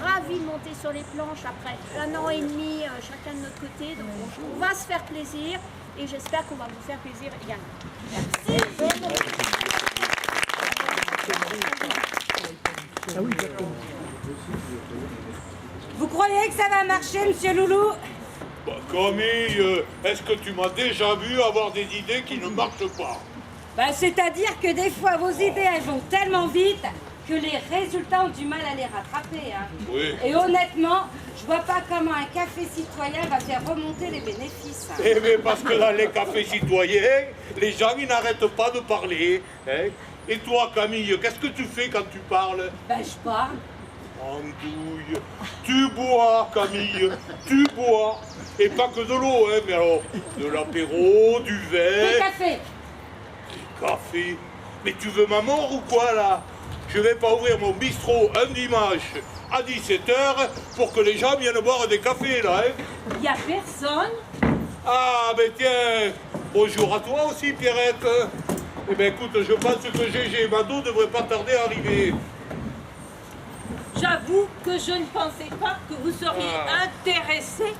ravis de monter sur les planches après 1 an et demi, chacun de notre côté. Donc on va se faire plaisir et j'espère qu'on va vous faire plaisir également. Merci. Vous croyez que ça va marcher, monsieur Loulou? Bah, Camille, est-ce que tu m'as déjà vu avoir des idées qui ne marchent pas? Bah, c'est-à-dire que des fois, vos idées, elles vont tellement vite que les résultats ont du mal à les rattraper. Hein. Oui. Et honnêtement, je vois pas comment un café citoyen va faire remonter les bénéfices. Hein. Eh bien, parce que dans les cafés citoyens, les gens, ils n'arrêtent pas de parler. Hein. Et toi, Camille, qu'est-ce que tu fais quand tu parles? Ben, je parle. Andouille, tu bois, Camille, tu bois. Et pas que de l'eau, hein, mais alors, de l'apéro, du vin... Des cafés. Des cafés. Mais tu veux ma mort ou quoi, là? Je vais pas ouvrir mon bistrot un dimanche à 17h pour que les gens viennent boire des cafés, là, hein? Il y a personne. Ah, ben tiens, bonjour à toi aussi, Pierrette. Eh ben écoute, je pense que Gégé et Mado devraient pas tarder à arriver. J'avoue que je ne pensais pas que vous seriez intéressé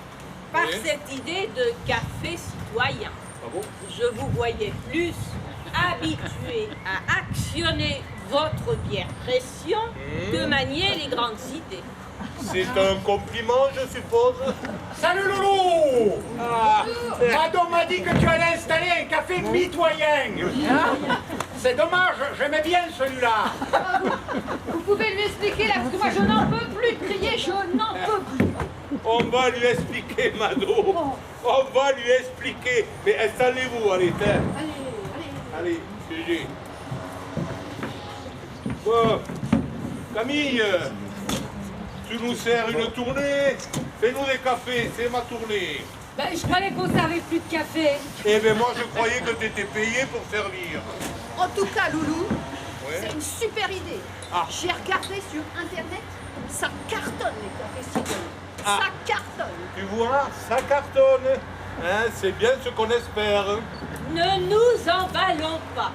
par cette idée de café citoyen. Ah bon? Je vous voyais plus habitué à actionner votre bière pression que manier les grandes idées. C'est un compliment, je suppose. Salut Loulou! Mado m'a dit que tu allais installer un café mitoyen. Hein? C'est dommage, j'aimais bien celui-là. Vous pouvez lui expliquer là, parce que moi je n'en peux plus de crier, je n'en peux plus. On va lui expliquer, Mado. On va lui expliquer. Mais installez-vous, allez, tiens. Allez, Gégé. Bon, Camille, tu nous sers une tournée. Fais-nous des cafés, c'est ma tournée. Ben, je croyais qu'on servait plus de café. Eh bien, moi, je croyais que tu étais payé pour servir. En tout cas, Loulou, Ouais. c'est une super idée. Ah. J'ai regardé sur Internet, ça cartonne les cafés citoyens. Ah. Ça cartonne. Tu vois, ça cartonne. Hein, c'est bien ce qu'on espère. Ne nous emballons pas.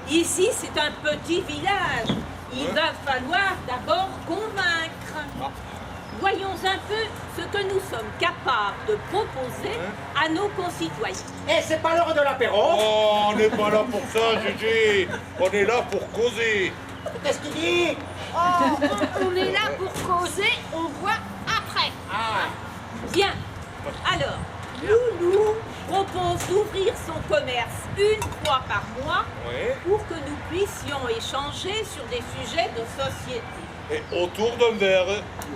Ici, c'est un petit village. Il va falloir d'abord convaincre. Voyons un peu ce que nous sommes capables de proposer à nos concitoyens. Et c'est pas l'heure de l'apéro? Oh, on n'est pas là pour ça, Gégé. On est là pour causer. Qu'est-ce qu'il dit? On est là pour causer, on voit après. Bien. Alors, Loulou propose d'ouvrir son commerce une fois par mois Ouais. pour que nous puissions échanger sur des sujets de société. Et autour d'un verre.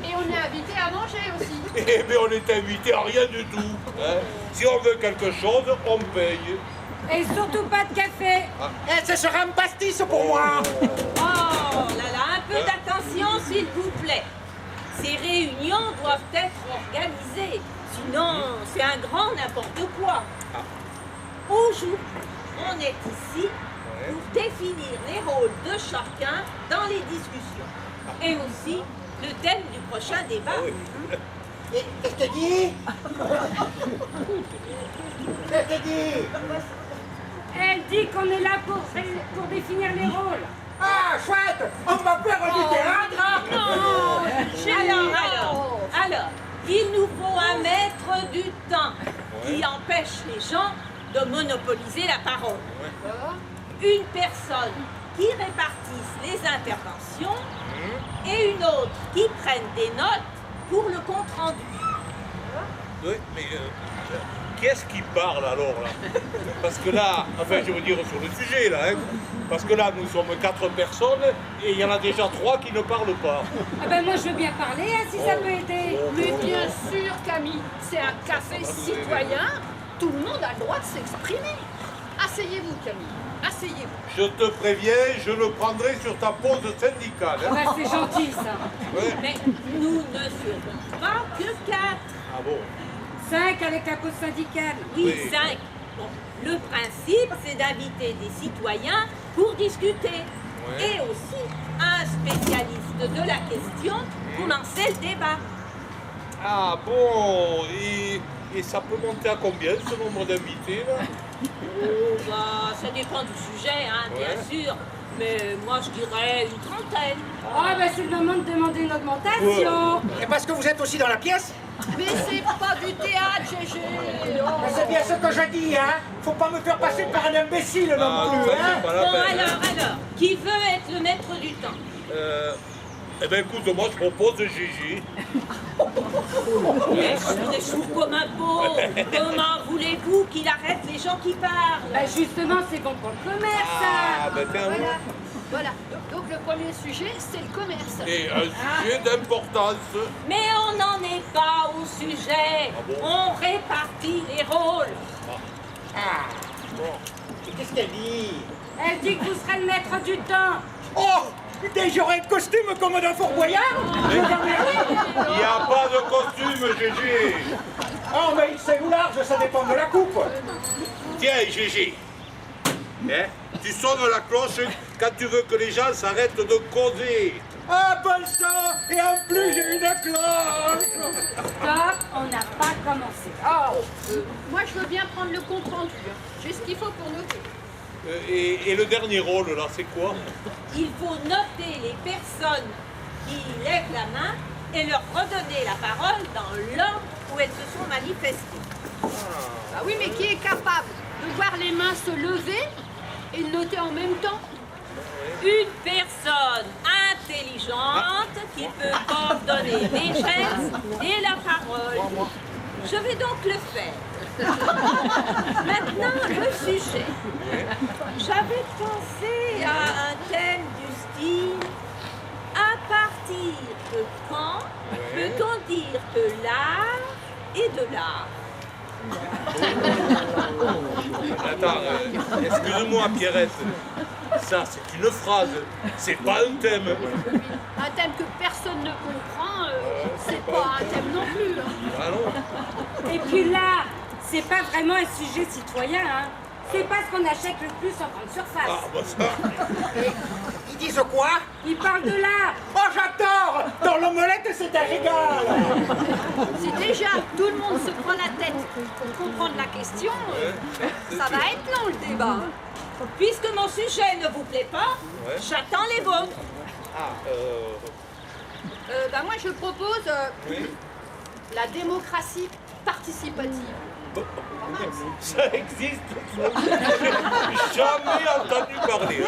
Et on est invité à manger aussi. Eh bien, on est invité à rien du tout. Hein. Si on veut quelque chose, on paye. Et surtout pas de café. Et ce sera un pastis pour moi. Oh là là, un peu d'attention s'il vous plaît. Ces réunions doivent être organisées, sinon c'est un grand n'importe quoi. Aujourd'hui, on est ici pour définir les rôles de chacun dans les discussions. Et aussi le thème du prochain débat. Et qu'est-ce que tu dis? Qu'est-ce que tu dis? Elle dit qu'on est là pour définir les rôles. Ah, chouette! On va faire du théâtre! Alors, il nous faut un maître du temps qui empêche les gens de monopoliser la parole. Une personne qui répartisse les interventions et une autre qui prenne des notes pour le compte rendu. Oui, mais qui est-ce qui parle alors là? Parce que là, enfin je veux dire sur le sujet là, hein, parce que là nous sommes 4 personnes et il y en a déjà 3 qui ne parlent pas. Ah ben moi je veux bien parler hein, si ça peut aider. Mais bien sûr, Camille, c'est un café citoyen. Tout le monde a le droit de s'exprimer. Asseyez-vous, Camille. Asseyez-vous. Je te préviens, je le prendrai sur ta pause syndicale. Ah Hein. ben, c'est gentil ça. Ouais. Mais nous ne serons pas que 4. Ah bon? 5 avec la pause syndicale. Oui, Oui. 5. Bon, le principe, c'est d'inviter des citoyens pour discuter. Et aussi un spécialiste de la question pour lancer le débat. Ah bon, et ça peut monter à combien ce nombre d'invités là? Oh, bah, ça dépend du sujet, hein, bien sûr. Mais moi, je dirais une trentaine. Oh, ben c'est le moment de demander une augmentation. Et parce que vous êtes aussi dans la pièce? Mais c'est pas du théâtre, Gégé. Oh. Mais c'est bien ce que je dis, hein. Faut pas me faire passer par un imbécile non plus, ça, hein. c'est pas la Bon, peine. alors, qui veut être le maître du temps? Eh ben écoute, moi je propose Gigi. Mais il est sourd comme un pot. Comment voulez-vous qu'il arrête les gens qui parlent? Ben justement, c'est bon pour le commerce, Ah, ça. ben tiens, Voilà. Voilà. Donc le premier sujet, c'est le commerce. et un sujet d'importance. Mais on n'en est pas au sujet. Ah bon? On répartit les rôles. Ah. Et qu'est-ce qu'elle dit? Elle dit que vous serez le maître du temps. Oh! Putain, j'aurais le costume comme d'un Fort Boyard? Il n'y a pas de costume, Gigi. Oh, mais c'est ou large, ça dépend de la coupe. Tiens, Gigi. Hein, tu sonnes la cloche quand tu veux que les gens s'arrêtent de causer. Ah, bon sang! Et en plus, j'ai une cloche! Stop, on n'a pas commencé. Oh, moi je veux bien prendre le compte rendu. J'ai ce qu'il faut pour noter. Et le dernier rôle, là, c'est quoi? Il faut noter les personnes qui lèvent la main et leur redonner la parole dans l'ordre où elles se sont manifestées. Bah oui, mais qui est capable de voir les mains se lever et de noter en même temps? Une personne intelligente qui peut coordonner les gestes et la parole. Je vais donc le faire. Maintenant, le sujet. J'avais pensé à un thème du style « À partir de quand peut-on dire que l'art est de l'art ?» Attends, excuse-moi, Pierrette. Ça, c'est une phrase, c'est pas un thème. Un thème que personne ne comprend, c'est pas un thème non plus. Hein. Ah non? Et puis là, c'est pas vraiment un sujet citoyen, hein. C'est pas ce qu'on achète le plus en grande surface. Ah, bah ça. Ils disent quoi? Ils parlent de l'art. Oh, j'adore! Dans l'omelette, c'est un régal! C'est déjà, tout le monde se prend la tête pour comprendre la question. Ça va être long le débat. Hein. Puisque mon sujet ne vous plaît pas, Ouais. j'attends les vôtres. Ah, Bah moi je propose oui. la démocratie participative. Ça existe, ça. J'ai jamais entendu parler.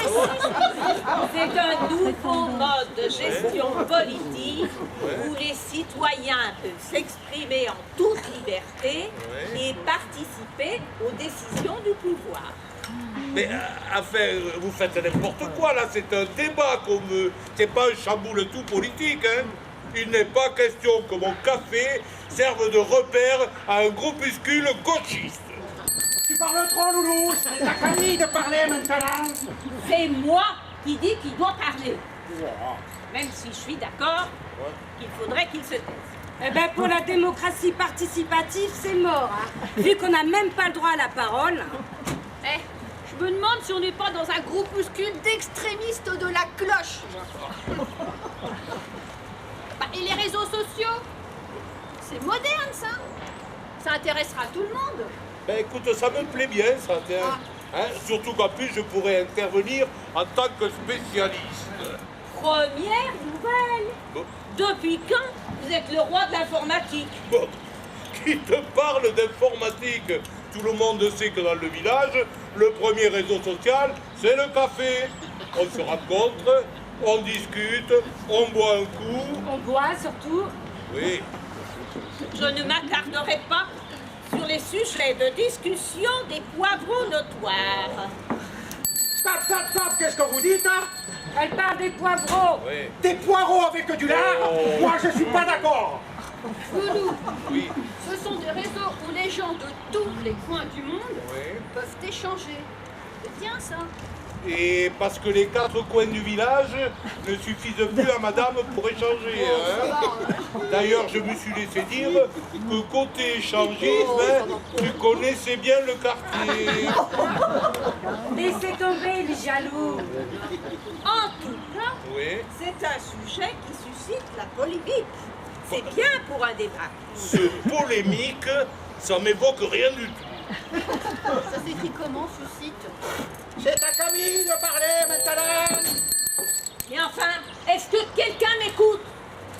C'est un nouveau mode de gestion politique où les citoyens peuvent s'exprimer en toute liberté et participer aux décisions du pouvoir. Mais enfin, vous faites n'importe quoi là, c'est un débat qu'on veut. C'est pas un chamboule tout politique, hein. Il n'est pas question que mon café serve de repère à un groupuscule gauchiste. Tu parles trop, Loulou! C'est ta famille de parler maintenant! C'est moi qui dis qu'il doit parler. Même si je suis d'accord qu'il faudrait qu'il se taise. Eh ben pour la démocratie participative, c'est mort, hein. Vu qu'on n'a même pas le droit à la parole. Eh, je me demande si on n'est pas dans un groupuscule d'extrémistes de la cloche. Bah, et les réseaux sociaux? C'est moderne ça. Ça intéressera tout le monde. Ben écoute, ça me plaît bien ça, tiens. Hein, surtout qu'en plus je pourrais intervenir en tant que spécialiste. Première nouvelle. Bon. Depuis quand vous êtes le roi de l'informatique? Bon, qui te parle d'informatique? Tout le monde sait que dans le village, le premier réseau social, c'est le café. On se rencontre, on discute, on boit un coup. On boit surtout. Oui. Je ne m'attarderai pas sur les sujets de discussion des poivrons notoires. Stop, stop, stop! Qu'est-ce que vous dites, hein? Elle parle des poivreaux. Oui. Des poireaux avec du lard? Oh. Moi, je suis pas d'accord! Loulou, Oui. ce sont des réseaux où les gens de tous les coins du monde Oui. peuvent échanger. C'est bien ça. Et parce que les 4 coins du village ne suffisent plus à madame pour échanger. Hein. D'ailleurs, je me suis laissé dire que côté échangisme, tu connaissais bien le quartier. Laissez tomber les jaloux. En tout cas, Oui. c'est un sujet qui suscite la polémique. C'est bien pour un débat. Ce polémique, ça m'évoque rien du tout. Ça s'écrit comment, suscite? C'est à Camille de parler maintenant. Mais enfin, est-ce que quelqu'un m'écoute?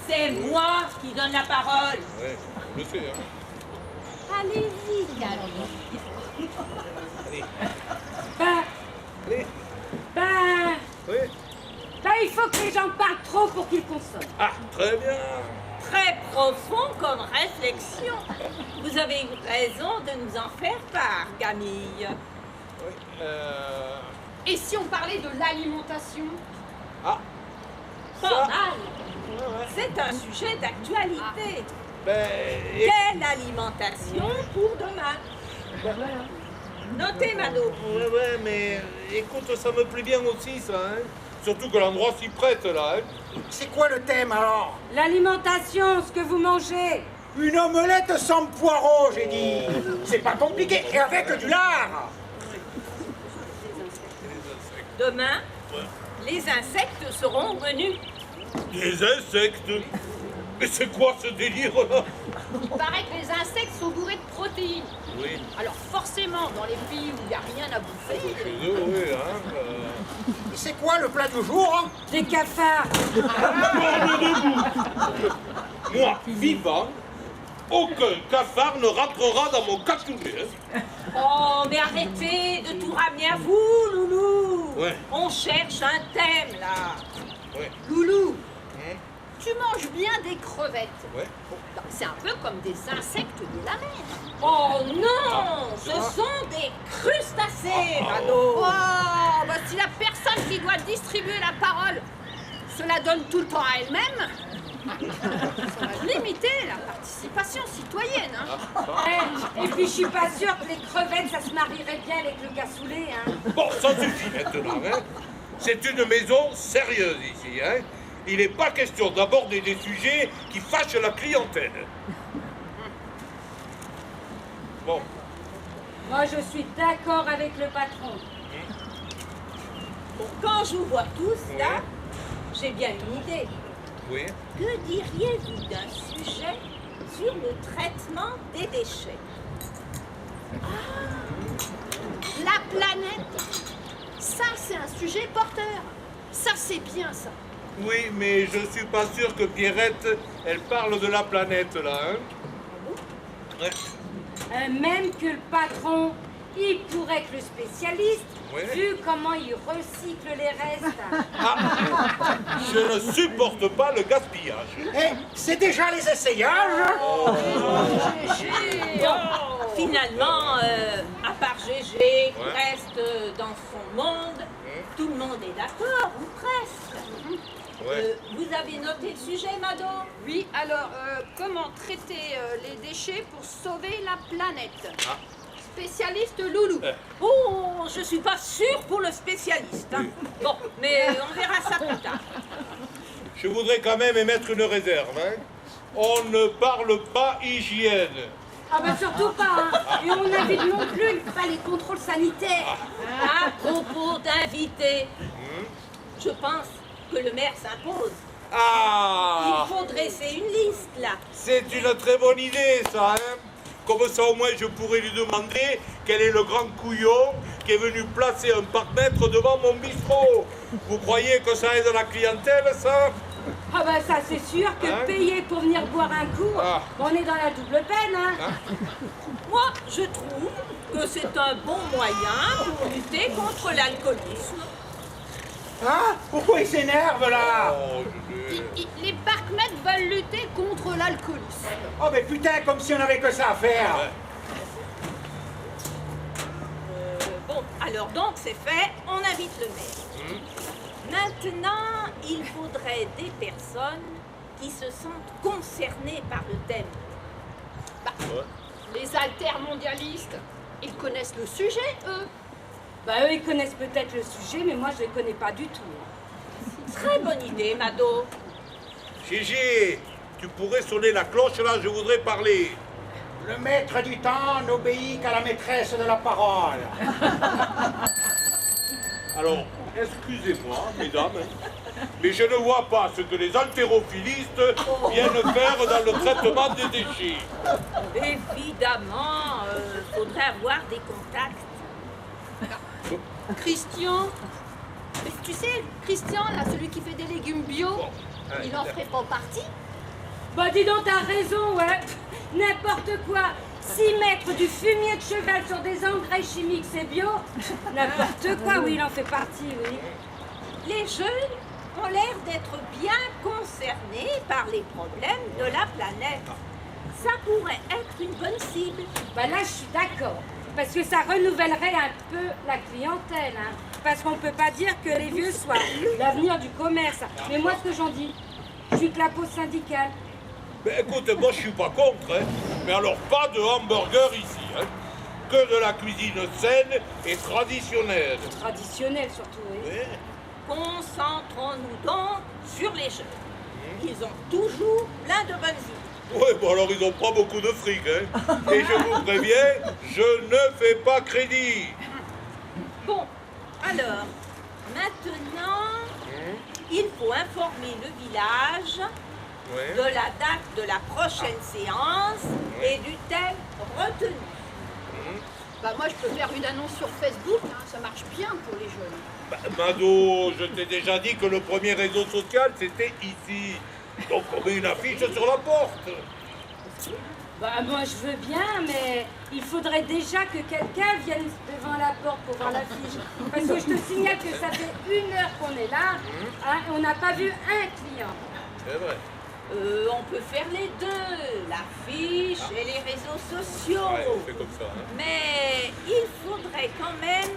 C'est moi qui donne la parole. Ouais, je le sais, hein. Allez-y, Camille. Allez, Ben, allez. ben, Oui. ben, il faut que les gens parlent trop pour qu'ils consomment. Ah, très bien. Très profond comme réflexion. Vous avez eu raison de nous en faire part, Camille. Oui, Et si on parlait de l'alimentation? Ah, Pas ça. mal. C'est un sujet d'actualité. Ben, Quelle alimentation pour demain? Notez, Mado. ouais, mais écoute, ça me plaît bien aussi, ça, hein. Surtout que l'endroit s'y prête, là, hein. C'est quoi le thème alors? L'alimentation, ce que vous mangez. Une omelette sans poireaux, j'ai dit. C'est pas compliqué. Et avec du lard. Demain, les insectes seront au menu. Des insectes. Mais c'est quoi ce délire-là? Il paraît que les insectes sont bourrés de protéines. Oui, Alors forcément, dans les pays où il n'y a rien à bouffer, chez eux, oui, hein. C'est quoi le plat du jour? Des cafards. Moi, vivant, aucun cafard ne rentrera dans mon cassoulet, hein. Oh, mais arrêtez de tout ramener à vous, Loulou. Ouais. On cherche un thème, là. Ouais, Loulou, tu manges bien des crevettes. ouais. Non, c'est un peu comme des insectes de la mer. Oh non, ce sont des crustacés, Mado. Oh, bah si la personne qui doit distribuer la parole se la donne tout le temps à elle-même, ça va limiter la participation citoyenne. Hein. Et puis je suis pas sûre que les crevettes, ça se marierait bien avec le cassoulet, hein. Bon, ça suffit maintenant, hein. C'est une maison sérieuse ici, hein. Il n'est pas question d'aborder des sujets qui fâchent la clientèle. Bon, Moi, je suis d'accord avec le patron. Bon, quand je vous vois tous, là, j'ai bien une idée. oui. Que diriez-vous d'un sujet sur le traitement des déchets? La planète, ça c'est un sujet porteur. Ça c'est bien ça. Oui, mais je suis pas sûr que Pierrette, elle parle de la planète, là, hein. Ouais. Même que le patron, il pourrait être le spécialiste, Ouais. vu comment il recycle les restes. Je ne supporte pas le gaspillage. Eh, c'est déjà les essayages. Finalement, à part GG, qui reste dans son monde, tout le monde est d'accord, ou presque. Ouais. Vous avez noté le sujet, Mado? Oui, alors comment traiter les déchets pour sauver la planète? Spécialiste Loulou. Oh, je suis pas sûre pour le spécialiste. Hein. Bon, mais on verra ça plus tard. Je voudrais quand même émettre une réserve, hein. On ne parle pas hygiène. Ah ben surtout pas, hein. Et on n'invite non plus pas les contrôles sanitaires. À propos d'invités, je pense que le maire s'impose. Ah, Il faut dresser une liste, là. c'est une très bonne idée, ça, hein. Comme ça, au moins, je pourrais lui demander quel est le grand couillon qui est venu placer un parc-mètre devant mon bistrot. Vous croyez que ça aide la clientèle, ça? Ah ben ça c'est sûr que Hein? payer pour venir boire un coup, Ah. on est dans la double peine, hein. Moi, je trouve que c'est un bon moyen pour lutter contre l'alcoolisme. Hein? Pourquoi il s'énerve là? Oh, Les parcs-mètres veulent lutter contre l'alcoolisme. Oh mais putain, comme si on avait que ça à faire. Ouais. Bon, alors donc c'est fait, on invite le maire. Maintenant, il faudrait des personnes qui se sentent concernées par le thème. Les altermondialistes, ils connaissent le sujet, eux. Bah eux ils connaissent peut-être le sujet, mais moi je les connais pas du tout, hein. Très bonne idée, Mado. Gigi, tu pourrais sonner la cloche, là, je voudrais parler. Le maître du temps n'obéit qu'à la maîtresse de la parole. Alors, excusez-moi, mesdames, mais je ne vois pas ce que les haltérophilistes viennent faire dans le traitement des déchets. Évidemment, faudrait avoir des contacts. Christian. Mais tu sais, Christian, là, celui qui fait des légumes bio, il en ferait pas partie? Bah dis donc, t'as raison, ouais. N'importe quoi. Si mettre du fumier de cheval sur des engrais chimiques, c'est bio, n'importe quoi, oui, il en fait partie, oui. Les jeunes ont l'air d'être bien concernés par les problèmes de la planète. Ça pourrait être une bonne cible. Bah là, je suis d'accord. Parce que ça renouvellerait un peu la clientèle. Hein. Parce qu'on peut pas dire que les vieux soient l'avenir du commerce. Mais moi, ce que j'en dis, je suis que la pause syndicale. Mais écoute, moi je suis pas contre, hein. Mais alors pas de hamburger ici, hein. Que de la cuisine saine et traditionnelle. Traditionnelle surtout, oui. Oui. Concentrons-nous donc sur les jeunes. Ils ont toujours plein de bonnes idées. Ouais, bon alors ils ont pas beaucoup de fric, hein. Et je vous préviens, je ne fais pas crédit. Bon, alors, maintenant, il faut informer le village Ouais. de la date de la prochaine séance et du thème retenu. Bah moi, je peux faire une annonce sur Facebook, hein, ça marche bien pour les jeunes. Bah, Mado, je t'ai déjà dit que le premier réseau social c'était ici. Donc on met une affiche sur la porte. Bah moi, je veux bien, mais il faudrait déjà que quelqu'un vienne devant la porte pour voir l'affiche. Parce que je te signale que ça fait 1 heure qu'on est là, hein, et on n'a pas vu un client. C'est vrai. On peut faire les deux, l'affiche et les réseaux sociaux. Ouais, on fait comme ça. Hein. Mais il faudrait quand même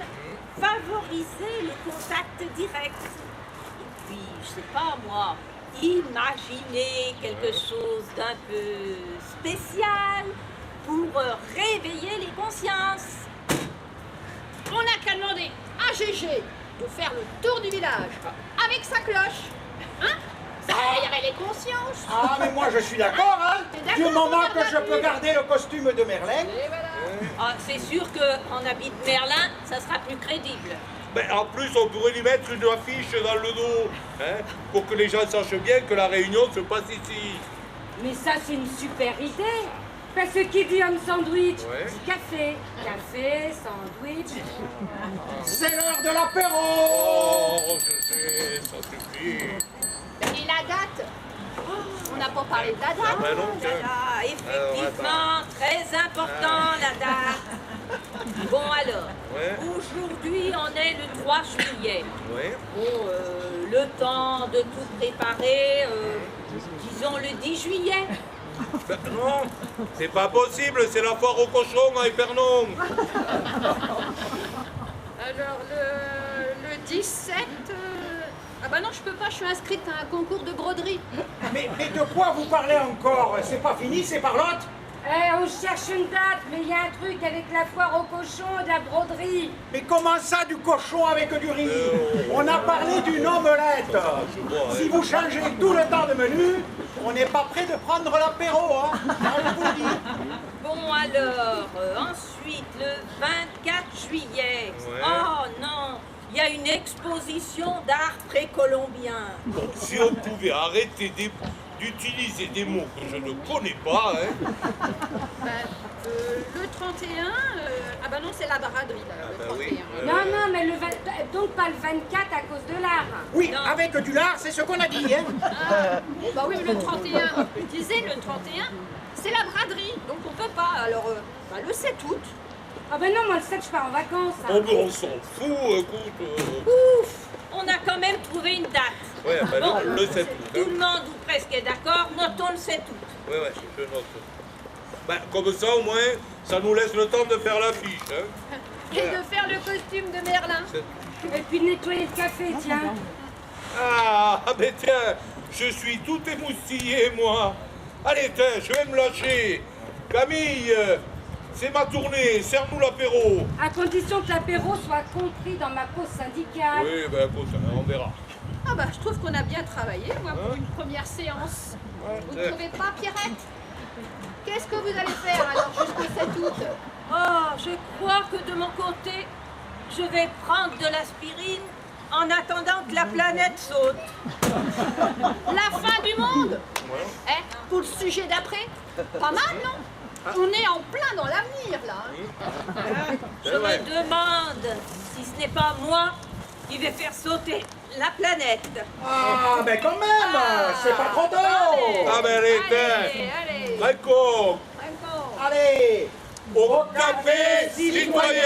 favoriser le contact direct. Et puis, je sais pas moi, imaginer quelque chose d'un peu spécial pour réveiller les consciences. On n'a qu'à demander à Gégé de faire le tour du village avec sa cloche. Hein? Ça éveillerait les consciences. Ah, mais moi je suis d'accord, hein. T'es d'accord, Du moment Bernard que je peux garder le costume de Merlin. Et voilà. Ah, c'est sûr qu'en habit de Merlin, ça sera plus crédible. Mais en plus, on pourrait lui mettre une affiche dans le dos, hein, pour que les gens sachent bien que la réunion se passe ici. Mais ça, c'est une super idée. Parce que qui dit homme sandwich, Ouais. dit café. Café, sandwich. C'est l'heure de l'apéro. Oh, je sais, ça suffit. Et la date? On n'a pas parlé de la date. Ben non, tiens. Ah, effectivement, très important la date. Bon alors, Ouais. aujourd'hui on est le 3 juillet. Ouais. Bon, le temps de tout préparer, disons le 10 juillet. Ben non, c'est pas possible, c'est la foire au cochon à Épernon. Alors le 17... Ah bah non, je peux pas, je suis inscrite à un concours de broderie. Mais de quoi vous parlez encore? C'est pas fini, c'est par l'autre. Eh, on cherche une date, mais il y a un truc avec la foire au cochon et de la broderie. Mais comment ça, du cochon avec du riz? On a parlé d'une omelette. vois, Si vous changez tout le temps de menu, on n'est pas prêt de prendre l'apéro, hein. Ça, je vous le dis. Bon alors, ensuite le 24 juillet. Ouais. Oh non, il y a une exposition d'art précolombien. Bon, si on pouvait arrêter d'utiliser des mots que je ne connais pas, hein. Bah, le 31... Ah bah non, c'est la braderie, là, le bah 31. oui. Non, non, mais donc pas le 24 à cause de l'art. Oui, Non. avec du lard, c'est ce qu'on a dit, hein. Bon bah oui, mais le 31, je disais le 31, c'est la braderie, donc on peut pas. Alors, bah, le 7 août, Ah ben non, moi le 7, je pars en vacances. hein. Oh, mais on s'en fout, écoute. Ouf, on a quand même trouvé une date. Ouais, ben Bon, le 7 août. tout le monde ou presque est d'accord, notons le 7 août. Ouais, ouais, je note. Ben, comme ça, au moins, ça nous laisse le temps de faire l'affiche, hein. et de faire le costume de Merlin. Et puis de nettoyer le café, tiens. Ah, ben tiens, je suis tout émoustillé, moi. Allez, tiens, je vais me lâcher. Camille, c'est ma tournée, serre-nous l'apéro. À condition que l'apéro soit compris dans ma pause syndicale. Oui, ben écoute, on verra. Ah bah je trouve qu'on a bien travaillé, moi, pour une première séance. Vous ne trouvez pas, Pierrette? Qu'est-ce que vous allez faire alors jusqu'au 7 août? Oh, je crois que de mon côté, je vais prendre de l'aspirine en attendant que la planète saute. La fin du monde? Eh, pour le sujet d'après? Pas mal, non? On est en plein dans l'avenir, là. Hein. Je me demande si ce n'est pas moi qui vais faire sauter la planète. Ah, mais quand même, c'est pas trop tôt. Ah, mais allez, Allez, Michael, encore. Allez, au café citoyen.